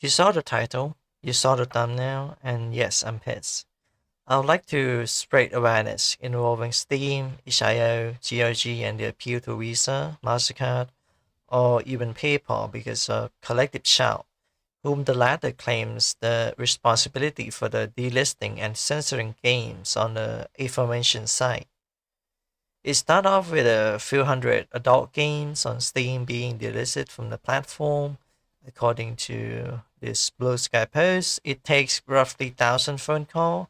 You saw the title, you saw the thumbnail, and yes, I'm pissed. I would like to spread awareness involving Steam, itch.io, GOG, and the appeal to Visa, MasterCard, or even PayPal because of collective shout, whom the latter claims the responsibility for the delisting and censoring games on the aforementioned site. It started off with a few hundred adult games on Steam being delisted from the platform. According to this Blue Sky post, it takes roughly 1,000 phone calls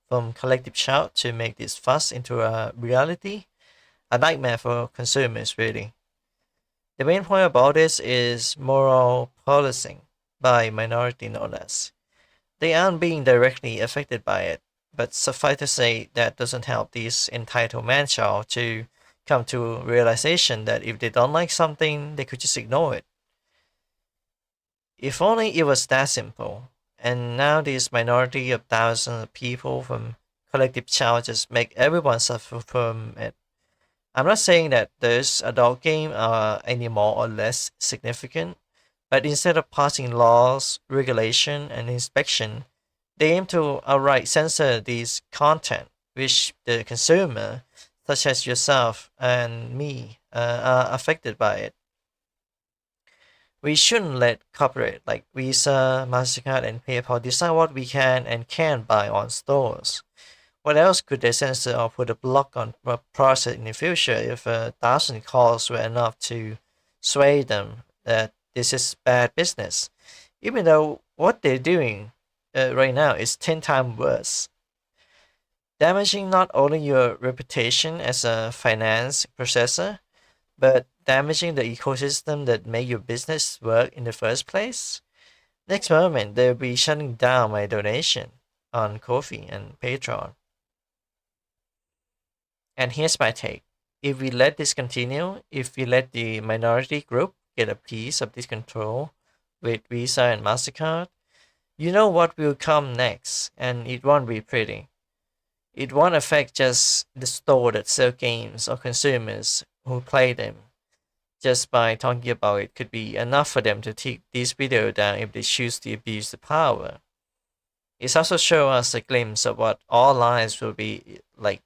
from collective shout to make this fuss into a reality. A nightmare for consumers, really. The main point about this is moral policing by minority no less. They aren't being directly affected by it, but suffice to say that doesn't help these entitled manchild to come to realization that if they don't like something, they could just ignore it. If only it was that simple. And now this minority of thousands of people from collective charges make everyone suffer from it. I'm not saying that those adult games are any more or less significant, but instead of passing laws, regulation, and inspection, they aim to outright censor these content, which the consumer, such as yourself and me, are affected by it. We shouldn't let corporate like Visa, MasterCard, and PayPal decide what we can and can't buy on stores. What else could they censor or put a block on a process in the future if 1,000 calls were enough to sway them that this is bad business? Even though what they're doing right now is 10 times worse, damaging not only your reputation as a finance processor, but damaging the ecosystem that made your business work in the first place. Next moment, they'll be shutting down my donation on Ko-fi and Patreon. And here's my take. If we let this continue, if we let the minority group get a piece of this control with Visa and MasterCard, you know what will come next, and it won't be pretty. It won't affect just the store that sell games or consumers who play them. Just by talking about it could be enough for them to take this video down if they choose to abuse the power. It's also show us a glimpse of what our lives will be like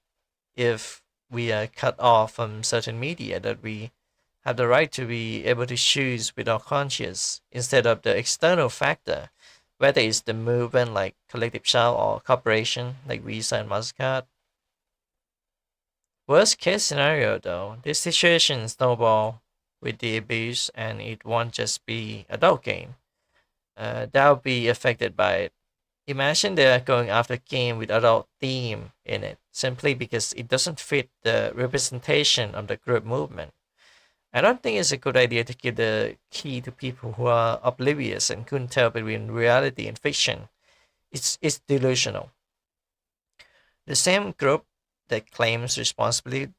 if we are cut off from certain media that we have the right to be able to choose with our conscience instead of the external factor, whether it's the movement like collective shout or corporation like Visa and MasterCard. Worst case scenario though, this situation snowball with the abuse and it won't just be adult game. That'll be affected by it. Imagine they're going after a game with adult theme in it simply because it doesn't fit the representation of the group movement. I don't think it's a good idea to give the key to people who are oblivious and couldn't tell between reality and fiction. It's delusional. The same group that claims responsibility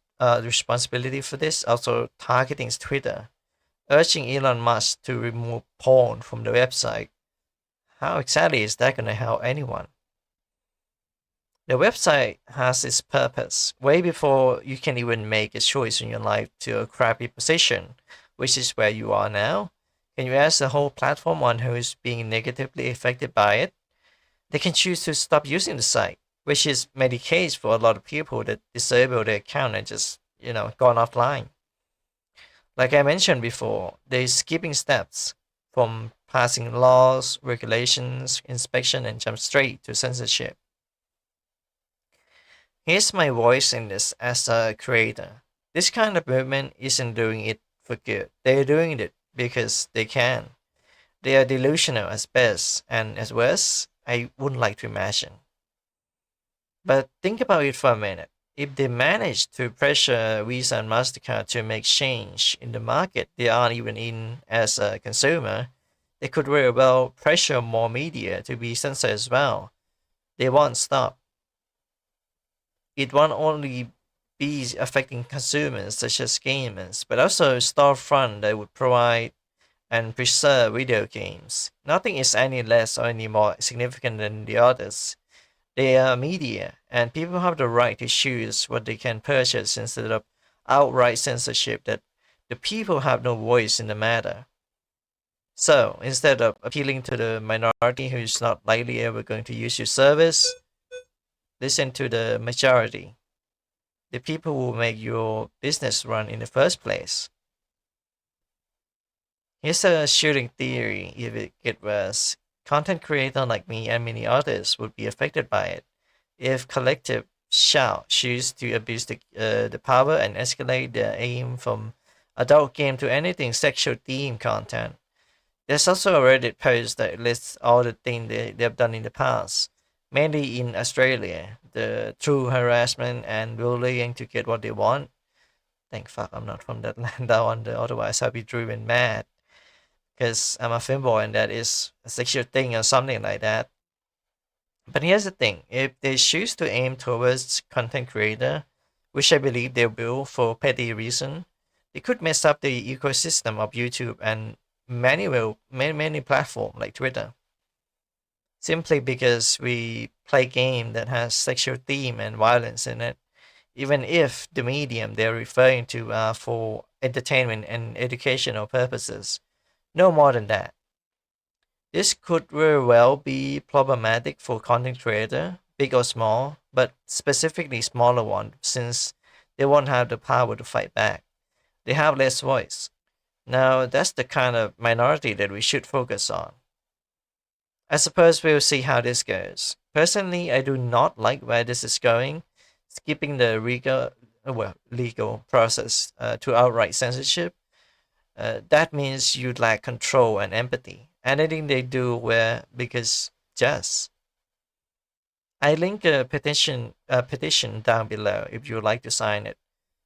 for this also targeting Twitter, urging Elon Musk to remove porn from the website. How exactly is that going to help anyone? The website has its purpose way before you can even make a choice in your life to a crappy position, which is where you are now. Can you ask the whole platform on who's being negatively affected by it? They can choose to stop using the site, which is made the case for a lot of people that disable their account and just, gone offline. Like I mentioned before, they're skipping steps from passing laws, regulations, inspection, and jump straight to censorship. Here's my voice in this as a creator. This kind of movement isn't doing it for good. They're doing it because they can. They are delusional as best, and as worst, I wouldn't like to imagine. But think about it for a minute. If they manage to pressure Visa and MasterCard to make change in the market they aren't even in as a consumer, they could very well pressure more media to be censored as well. They won't stop. It won't only be affecting consumers such as gamers, but also storefront that would provide and preserve video games. Nothing is any less or any more significant than the others. They are media, and people have the right to choose what they can purchase instead of outright censorship that the people have no voice in the matter. So instead of appealing to the minority who's not likely ever going to use your service, listen to the majority, the people who make your business run in the first place. Here's a shooting theory if it get worse. Content creator like me and many others would be affected by it if collective shall choose to abuse the power and escalate their aim from adult game to anything sexual themed content. There's also a Reddit post that lists all the things they've done in the past, mainly in Australia, the true harassment and bullying to get what they want. Thank fuck I'm not from that land, I wonder, otherwise I'd be driven mad. Because I'm a femboy and that is a sexual thing or something like that. But here's the thing, if they choose to aim towards content creator, which I believe they will for petty reason, they could mess up the ecosystem of YouTube and many platforms like Twitter. Simply because we play game that has sexual theme and violence in it, even if the medium they're referring to are for entertainment and educational purposes. No more than that. This could very well be problematic for content creator, big or small, but specifically smaller one since they won't have the power to fight back. They have less voice. Now, that's the kind of minority that we should focus on. I suppose we'll see how this goes. Personally, I do not like where this is going. Skipping the legal process to outright censorship, that means you lack control and empathy. Anything they do where because just. I link a petition down below if you'd like to sign it.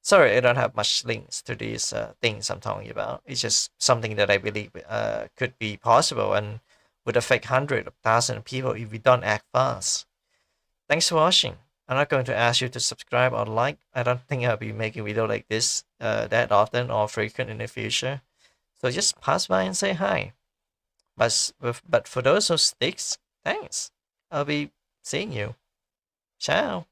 Sorry, I don't have much links to these things I'm talking about. It's just something that I believe could be possible and would affect hundreds of thousands of people if we don't act fast. Thanks for watching. I'm not going to ask you to subscribe or like. I don't think I'll be making video like this that often or frequent in the future. So just pass by and say hi. But for those who sticks, thanks. I'll be seeing you. Ciao.